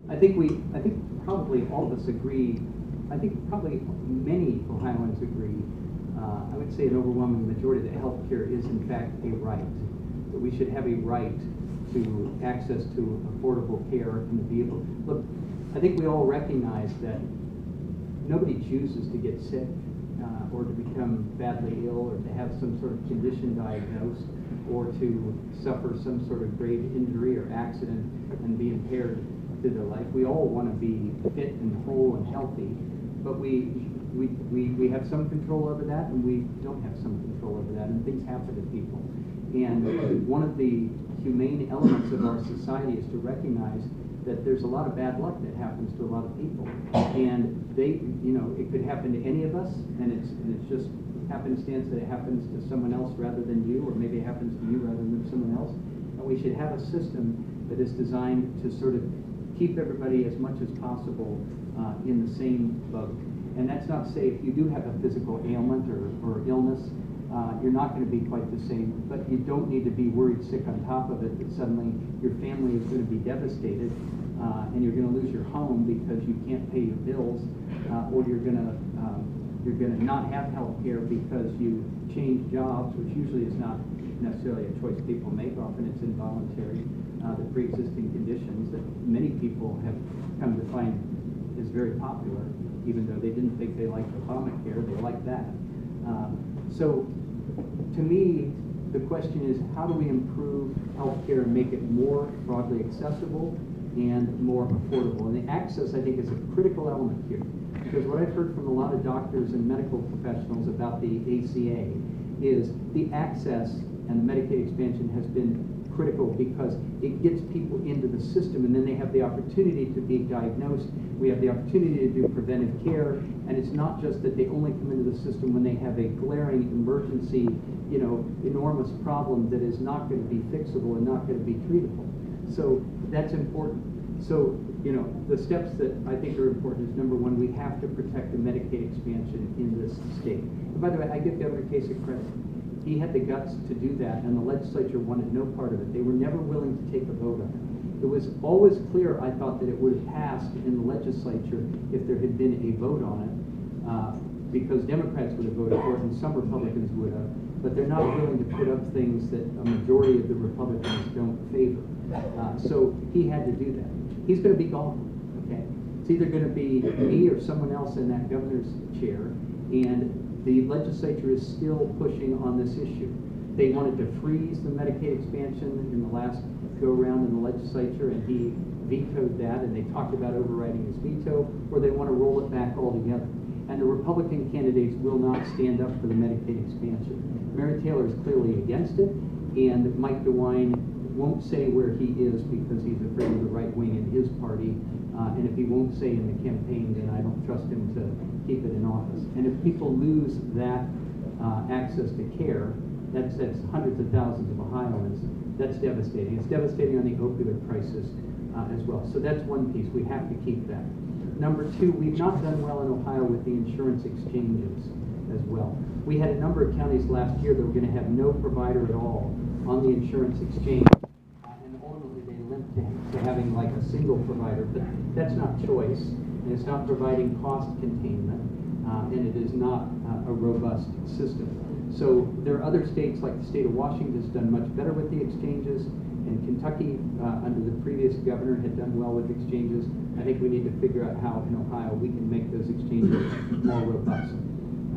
I think probably all of us agree. I think probably many Ohioans agree. I would say an overwhelming majority that health care is in fact a right. That we should have a right to access to affordable care and to be able. Look, I think we all recognize that nobody chooses to get sick or to become badly ill or to have some sort of condition diagnosed or to suffer some sort of grave injury or accident and be impaired through their life. We all want to be fit and whole and healthy, but we have some control over that and we don't have some control over that, and things happen to people. And one of the humane elements of our society is to recognize that there's a lot of bad luck that happens to a lot of people, and it could happen to any of us, and it's just happenstance that it happens to someone else rather than you, or maybe it happens to you rather than someone else. And we should have a system that is designed to sort of keep everybody as much as possible in the same boat. And that's not to say if you do have a physical ailment or illness, you're not going to be quite the same, but you don't need to be worried sick on top of it that suddenly your family is going to be devastated and you're going to lose your home because you can't pay your bills, or you're going to not have health care because you change jobs, which usually is not necessarily a choice people make. Often it's involuntary. The pre-existing conditions that many people have come to find is very popular, even though they didn't think they liked Obamacare, they like that. So to me, the question is, how do we improve healthcare and make it more broadly accessible and more affordable? And the access, I think, is a critical element here. Because what I've heard from a lot of doctors and medical professionals about the ACA is the access and the Medicaid expansion has been critical because it gets people into the system, and then they have the opportunity to be diagnosed. We have the opportunity to do preventive care, and it's not just that they only come into the system when they have a glaring emergency, enormous problem that is not going to be fixable and not going to be treatable. So that's important. So, the steps that I think are important is, number one, we have to protect the Medicaid expansion in this state. And by the way, I give Governor Kasich credit. He had the guts to do that, and the legislature wanted no part of it. They were never willing to take a vote on it. It was always clear, I thought, that it would have passed in the legislature if there had been a vote on it, because Democrats would have voted for it and some Republicans would have, but they're not willing to put up things that a majority of the Republicans don't favor. So he had to do that. He's going to be gone, okay? It's either going to be me or someone else in that governor's chair, and the legislature is still pushing on this issue. They wanted to freeze the Medicaid expansion in the last go-around in the legislature, and he vetoed that, and they talked about overriding his veto, or they want to roll it back altogether. And the Republican candidates will not stand up for the Medicaid expansion. Mary Taylor is clearly against it, and Mike DeWine won't say where he is because he's afraid of the right wing in his party, and if he won't say in the campaign, then I don't trust him to keep it in office. And if people lose that access to care, that's hundreds of thousands of Ohioans. That's devastating. It's devastating on the opioid crisis as well. So that's one piece. We have to keep that. Number two, we've not done well in Ohio with the insurance exchanges as well. We had a number of counties last year that were going to have no provider at all on the insurance exchange, and ultimately they limped to having like a single provider, but that's not choice, and it's not providing cost containment, and it is not a robust system. So there are other states, like the state of Washington has done much better with the exchanges, and Kentucky, under the previous governor, had done well with exchanges. I think we need to figure out how in Ohio we can make those exchanges more robust.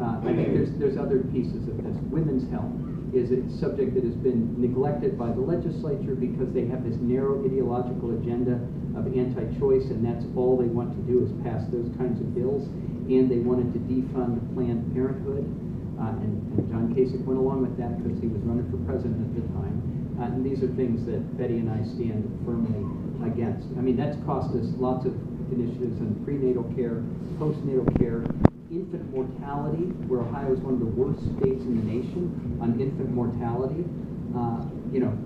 I think there's other pieces of this. Women's health is a subject that has been neglected by the legislature because they have this narrow ideological agenda of anti-choice, and that's all they want to do is pass those kinds of bills, and they wanted to defund Planned Parenthood, and John Kasich went along with that because he was running for president at the time, and these are things that Betty and I stand firmly against. I mean, that's cost us lots of initiatives in prenatal care, postnatal care, infant mortality, where Ohio is one of the worst states in the nation on infant mortality.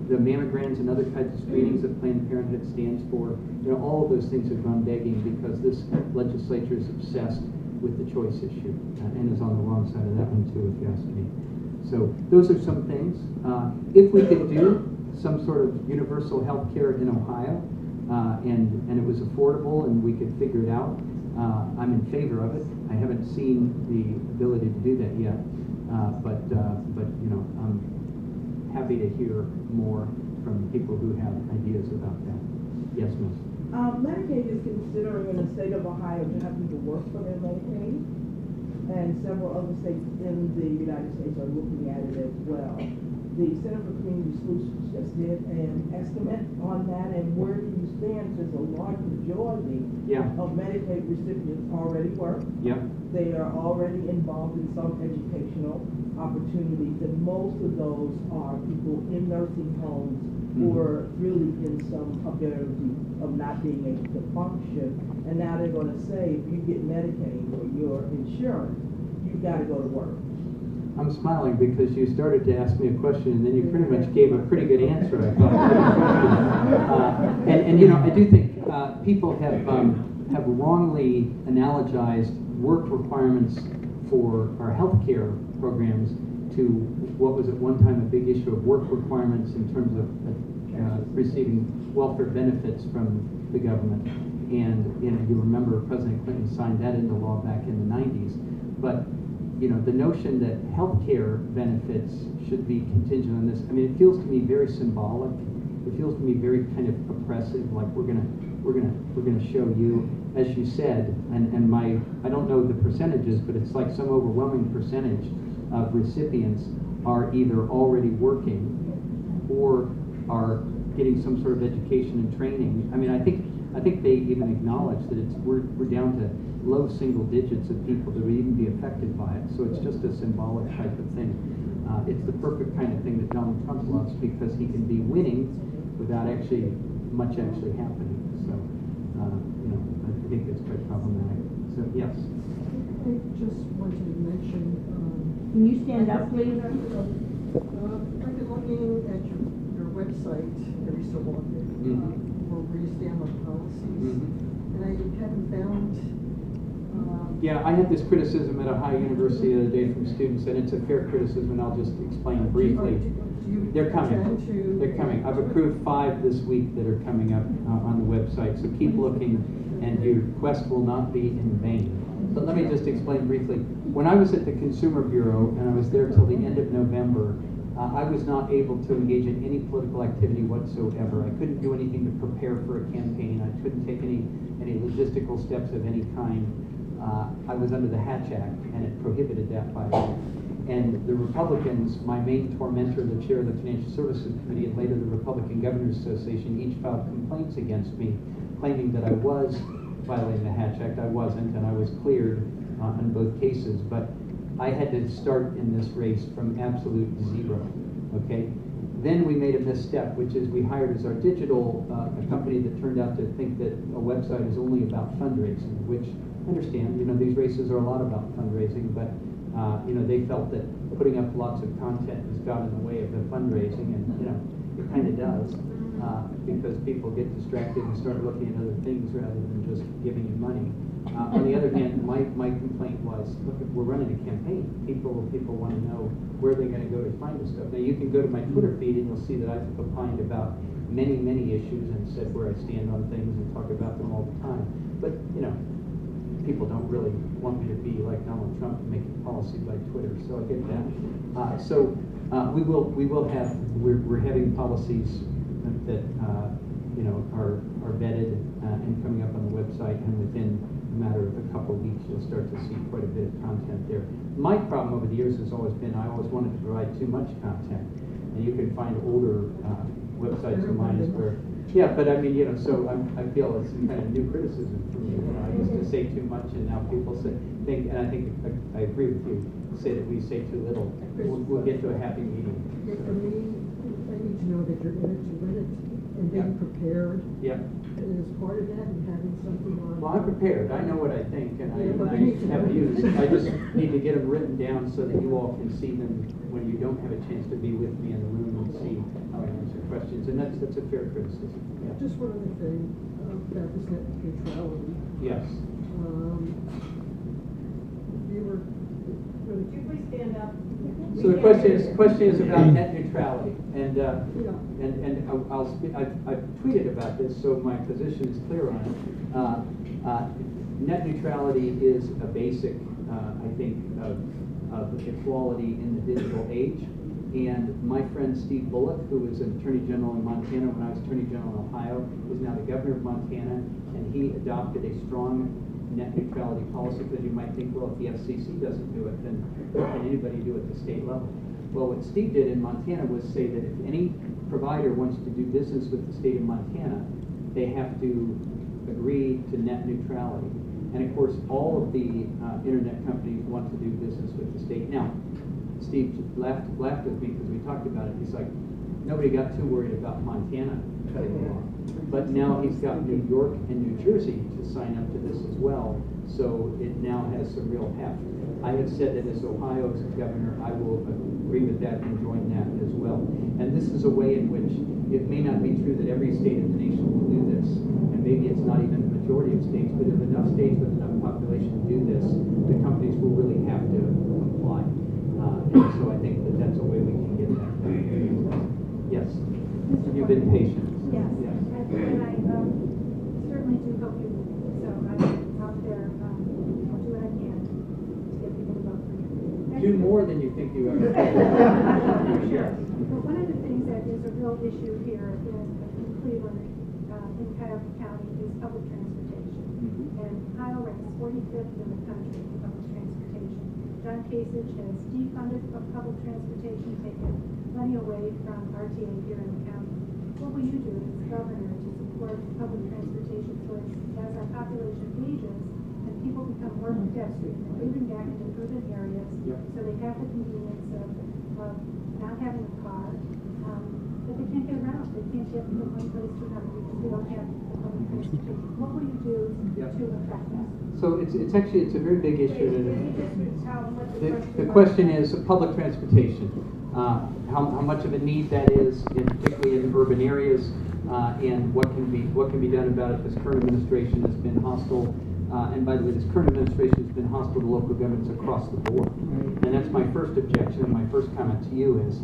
The mammograms and other kinds of screenings that Planned Parenthood stands for, all of those things have gone begging because this legislature is obsessed with the choice issue and is on the wrong side of that one too, if you ask me. So those are some things. If we could do some sort of universal health care in Ohio, and it was affordable, and we could figure it out. I'm in favor of it. I haven't seen the ability to do that yet, but you know, I'm happy to hear more from people who have ideas about that. Yes, Miss. Medicaid is considering in the state of Ohio to have people work for their Medicaid, and several other states in the United States are looking at it as well. The Center for Community Solutions just did an estimate on that, and where do you stand? There's a large majority of Medicaid recipients already work. They are already involved in some educational opportunities, and most of those are people in nursing homes who are really in some ability of not being able to function. And now they're going to say, if you get Medicaid or your insurance, you've got to go to work. I'm smiling because you started to ask me a question, and then you pretty much gave a pretty good answer, I thought. And you know, I do think people have wrongly analogized work requirements for our healthcare programs to what was at one time a big issue of work requirements in terms of receiving welfare benefits from the government. And you know, you remember President Clinton signed that into law back in the 90s. But you know, the notion that healthcare benefits should be contingent on this, I mean, it feels to me very symbolic. It feels to me very kind of oppressive, like we're gonna show you, as you said, and I don't know the percentages, but it's like some overwhelming percentage of recipients are either already working or are getting some sort of education and training. I mean, I think they even acknowledge that we're down to low single digits of people that would even be affected by it. So it's just a symbolic type of thing. It's the perfect kind of thing that Donald Trump loves, because he can be winning without much actually happening. So you know, I think that's quite problematic. So yes. I just wanted to mention. Can you stand up, please? I've been looking at your website every so often where you stand on policies, and I haven't found. Yeah, I had this criticism at Ohio University the other day from students, and it's a fair criticism, and I'll just explain briefly. They're coming. They're coming. I've approved 5 this week that are coming up on the website, so keep looking, and your quest will not be in vain. But let me just explain briefly. When I was at the Consumer Bureau, and I was there till the end of November, I was not able to engage in any political activity whatsoever. I couldn't do anything to prepare for a campaign. I couldn't take any logistical steps of any kind. I was under the Hatch Act, and it prohibited that by law. And the Republicans, my main tormentor, the chair of the Financial Services Committee, and later the Republican Governors Association, each filed complaints against me, claiming that I was violating the Hatch Act. I wasn't, and I was cleared in both cases. But I had to start in this race from absolute zero, okay? Then we made a misstep, which is we hired as our digital a company that turned out to think that a website is only about fundraising, which I understand, you know, these races are a lot about fundraising, but you know, they felt that putting up lots of content has got in the way of the fundraising, and you know, it kind of does, because people get distracted and start looking at other things rather than just giving you money. On the other hand, my complaint was, look, if we're running a campaign, people want to know where they're going to go to find this stuff. Now you can go to my Twitter feed and you'll see that I've opined about many issues and said where I stand on things and talk about them all the time. But you know, people don't really want me to be like Donald Trump making policy by Twitter, so I get that. We're having policies that you know, are vetted and coming up on the website, and within a matter of a couple of weeks you'll start to see quite a bit of content there. My problem over the years has always been I always wanted to provide too much content, and you can find older websites of mine where, yeah, but I mean, you know, so I feel it's some kind of new criticism for me. You know, I used to say too much, and now people think, and I think I agree with you, say that we say too little. We'll get to a happy medium. For me, I need to know that you're in it to win it, and being prepared. Yeah. And as part of that, and having something on. Well, I'm prepared. I know what I think, and I have views. I just need to get them written down so that you all can see them when you don't have a chance to be with me in the room and see how I answer questions. And that's a fair criticism. Yeah. Just one other thing about this net neutrality. Yes. Would you please stand up? So the question is about net neutrality, I've tweeted about this, so my position is clear on it. Net neutrality is a basic, I think, of equality in the digital age. And my friend Steve Bullock, who was an Attorney General in Montana when I was Attorney General in Ohio, is now the Governor of Montana, and he adopted a strong net neutrality policy, because you might think, well, if the FCC doesn't do it, then what can anybody do at the state level? Well, what Steve did in Montana was say that if any provider wants to do business with the state of Montana, they have to agree to net neutrality. And of course, all of the internet companies want to do business with the state. Now, Steve laughed with me because we talked about it. He's like, nobody got too worried about Montana. But now he's got New York and New Jersey to sign up to this as well. So it now has some real heft. I have said that as Ohio's governor, I will agree with that and join that as well. And this is a way in which it may not be true that every state in the nation will do this. And maybe it's not even the majority of states, but if enough states with enough population do this, the companies will really have to comply. And so I think that that's a way we can get that done. Yes, you've been patient. Yes, and I certainly do hope you, so I'm out there, I'll do what I can to get people to vote for you. Do more than you think you ever Sure. But one of the things that is a real issue here in Cleveland, in Cuyahoga County, is public transportation. And Ohio ranks 45th in the country for public transportation. John Kasich has defunded public transportation, taken money away from RTA here in the county. What will you do as governor to support public transportation so as our population ages and people become more pedestrian, moving back into urban areas, so they have the convenience of not having a car, but they can't get around. They can't get from one place to another because they don't have the public transportation. What will you do to affect that? So it's a very big issue. The The question is public transportation. How much of a need that is, particularly in urban areas, and what can be done about it. This current administration has been hostile, and by the way, this current administration has been hostile to local governments across the board. And that's my first objection, and my first comment to you is,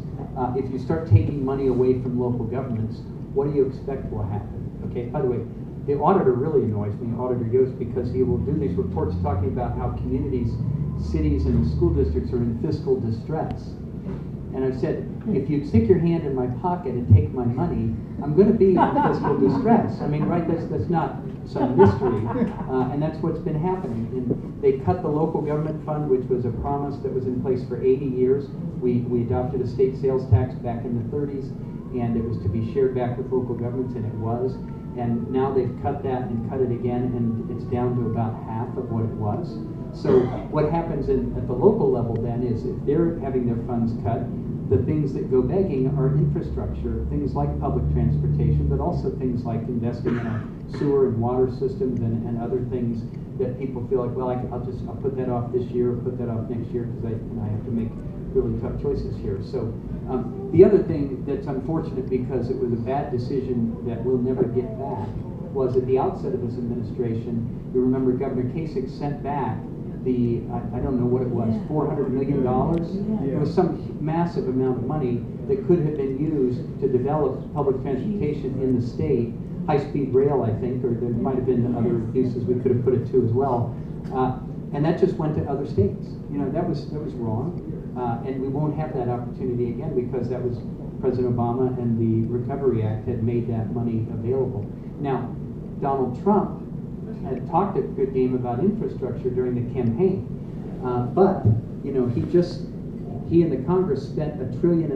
if you start taking money away from local governments, what do you expect will happen? Okay. By the way, the auditor really annoys me, Auditor Yost, because he will do these reports talking about how communities, cities, and school districts are in fiscal distress. And I've said, if you stick your hand in my pocket and take my money, I'm going to be in fiscal distress. I mean, right? That's not some mystery, and that's what's been happening. And they cut the local government fund, which was a promise that was in place for 80 years. We adopted a state sales tax back in the 30s, and it was to be shared back with local governments, and it was. And now they've cut that and cut it again, and it's down to about half of what it was. So what happens at the local level then is if they're having their funds cut, the things that go begging are infrastructure, things like public transportation, but also things like investing in our sewer and water systems and other things that people feel like, well, I'll put that off this year or put that off next year because I have to make really tough choices here. So the other thing that's unfortunate, because it was a bad decision that we'll never get back, was at the outset of his administration, you remember Governor Kasich sent back I don't know what it was, $400 million? It was some massive amount of money that could have been used to develop public transportation in the state, high-speed rail, I think, or there might have been other uses we could have put it to as well. And that just went to other states. You know, that was wrong. And we won't have that opportunity again because that was President Obama and the Recovery Act had made that money available. Now, Donald Trump had talked a good game about infrastructure during the campaign, but you know, he and the Congress spent $1.5 trillion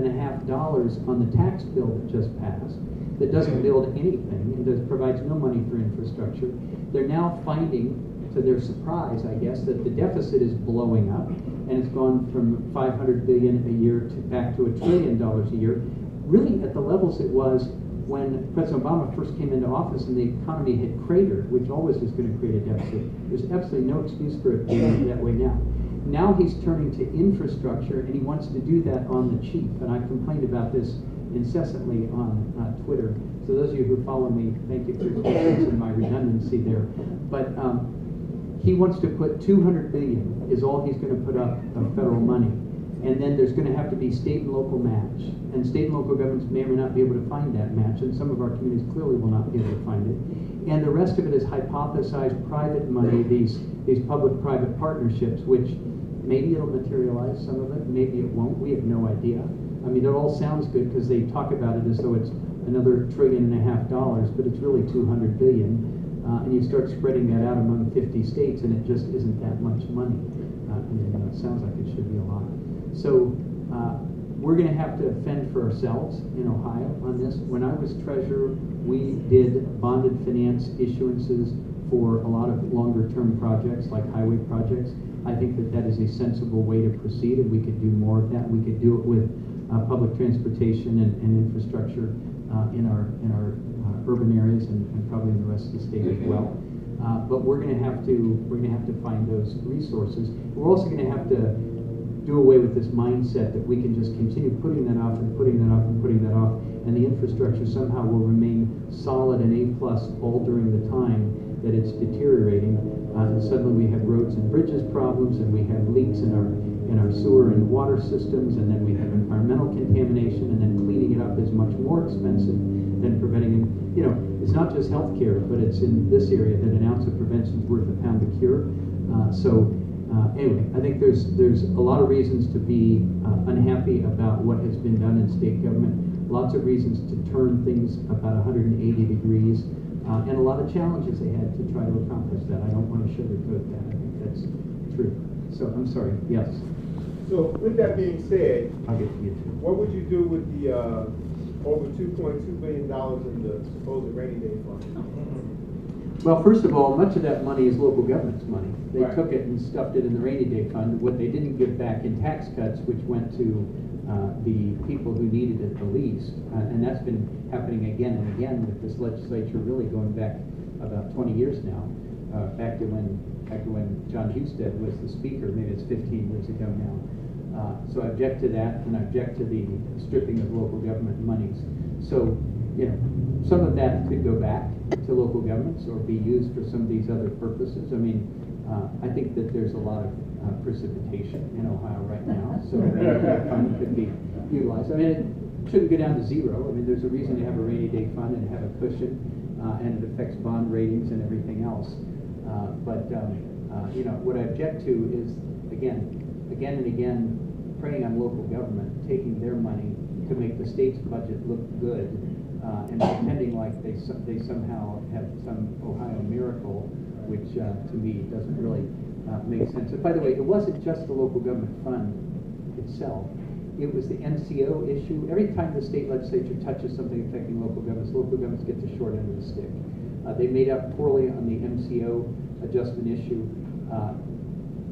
on the tax bill that just passed that doesn't build anything and provides no money for infrastructure. They're now finding, to their surprise, I guess, that the deficit is blowing up, and it's gone from $500 billion a year back to $1 trillion a year, really at the levels it was when President Obama first came into office and the economy had cratered, which always is going to create a deficit. There's absolutely no excuse for it being that way now. Now he's turning to infrastructure, and he wants to do that on the cheap. And I've complained about this incessantly on Twitter. So those of you who follow me, thank you for your patience and my redundancy there. But he wants to put $200 billion is all he's going to put up of federal money. And then there's going to have to be state and local match. And state and local governments may or may not be able to find that match, and some of our communities clearly will not be able to find it. And the rest of it is hypothesized private money, these public-private partnerships, which maybe it'll materialize, some of it, maybe it won't, we have no idea. I mean, it all sounds good because they talk about it as though it's another $1.5 trillion, but it's really 200 billion. And you start spreading that out among 50 states, and it just isn't that much money. And it sounds like it should be a lot. So we're going to have to fend for ourselves in Ohio on this. When I was treasurer, we did bonded finance issuances for a lot of longer-term projects, like highway projects. I think that that is a sensible way to proceed, and we could do more of that. We could do it with public transportation and infrastructure in our urban areas and probably in the rest of the state as well. But we're going to have to find those resources. We're also going to have to do away with this mindset that we can just continue putting that off and putting that off and putting that off, and the infrastructure somehow will remain solid and A+ all during the time that it's deteriorating. And suddenly we have roads and bridges problems, and we have leaks in our sewer and water systems, and then we have environmental contamination, and then cleaning it up is much more expensive than preventing it. You know, it's not just healthcare, but it's in this area that an ounce of prevention is worth a pound of cure. Anyway, I think there's a lot of reasons to be unhappy about what has been done in state government. Lots of reasons to turn things about 180 degrees, and a lot of challenges they had to try to accomplish that. I don't want to sugarcoat that. I think that's true. So I'm sorry. Yes. So with that being said, I'll get to you too. what would you do with the over $2.2 billion in the supposed rainy day fund? Well, first of all, much of that money is local government's money. They Right. took it and stuffed it in the rainy day fund. What they didn't give back in tax cuts, which went to the people who needed it the least, and that's been happening again and again with this legislature, really going back about 20 years now, back to when John Husted was the speaker. Maybe it's 15 years ago now. So I object to that, and I object to the stripping of local government monies. So, you know, some of that could go back to local governments or be used for some of these other purposes. I mean, I think that there's a lot of precipitation in Ohio right now, so that fund could be utilized. I mean, it shouldn't go down to zero. I mean, there's a reason to have a rainy day fund and have a cushion, and it affects bond ratings and everything else. You know, what I object to is, again and again, preying on local government, taking their money to make the state's budget look good, and pretending like they somehow have some Ohio miracle, which to me doesn't really make sense. And by the way, it wasn't just the local government fund itself. It was the MCO issue. Every time the state legislature touches something affecting local governments get the short end of the stick. They made up poorly on the MCO adjustment issue.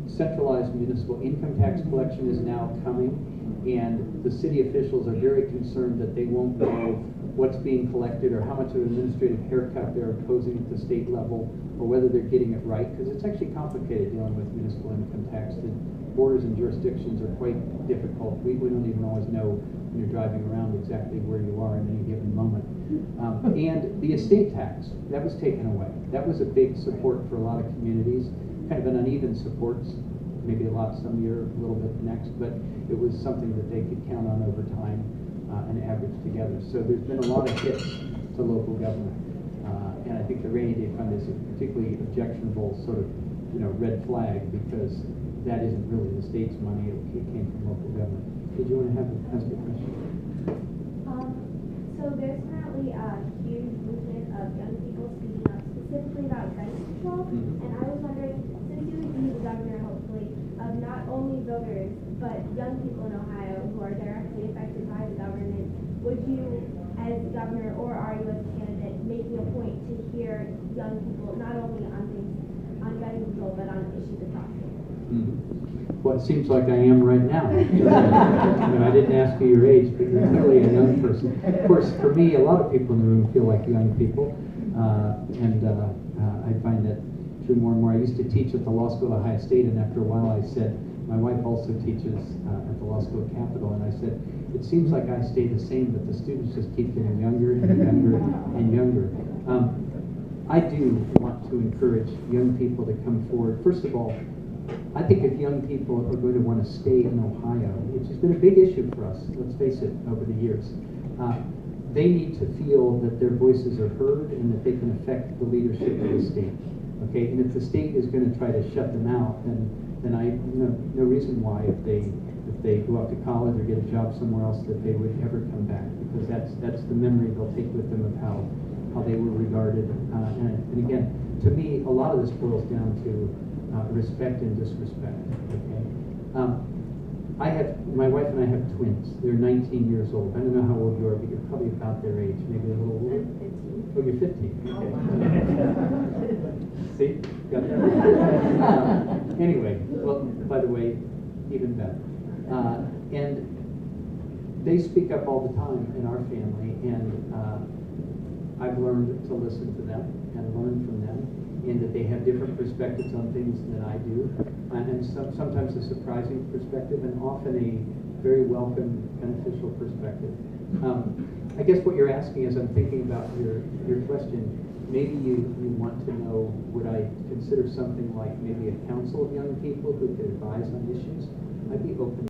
Centralized municipal income tax collection is now coming, and the city officials are very concerned that they won't know what's being collected or how much of an administrative haircut they're imposing at the state level, or whether they're getting it right, because it's actually complicated dealing with municipal income tax. The borders and jurisdictions are quite difficult. We don't even always know when you're driving around exactly where you are in any given moment. And the estate tax, that was taken away. That was a big support for a lot of communities, kind of an uneven support, maybe a lot some year, a little bit the next, but it was something that they could count on over time and average together. So there's been a lot of hits to local government. And I think the rainy day fund is a particularly objectionable sort of, you know, red flag, because that isn't really the state's money. It came from local government. Did you want to ask a question? So there's currently a huge movement of young people speaking up specifically about gun control, and I was wondering, since you would be the governor, hopefully, of not only voters, but young people in Ohio who are directly affected by the government, would you, as governor, or are you as a candidate, making a point to hear young people, not only on things, on gun control, but on issues across the Well, it seems like I am right now. I didn't ask you your age, but you're clearly a young person. Of course, for me, a lot of people in the room feel like young people, and I find that true more and more. I used to teach at the law school at Ohio State, and after a while I said, my wife also teaches at the law school at Capitol, and I said, it seems like I stay the same, but the students just keep getting younger and younger and younger. I do want to encourage young people to come forward. First of all, I think if young people are going to want to stay in Ohio, which has been a big issue for us, let's face it, over the years, they need to feel that their voices are heard and that they can affect the leadership of the state. Okay, and if the state is going to try to shut them out, then I no reason why if they go off to college or get a job somewhere else that they would ever come back, because that's the memory they'll take with them of how they were regarded. And again, to me, a lot of this boils down to respect and disrespect. Okay. My wife and I have twins. They're 19 years old. I don't know how old you are, but you're probably about their age, maybe a little older. I'm 15. Oh, you're 15. Okay. See, got that. Anyway, well, by the way, even better. And they speak up all the time in our family, and I've learned to listen to them and learn from them, and that they have different perspectives on things than I do, and sometimes a surprising perspective, and often a very welcome, beneficial perspective. I guess what you're asking as I'm thinking about your question, maybe you want to know, would I consider something like maybe a council of young people who could advise on issues? I'd be open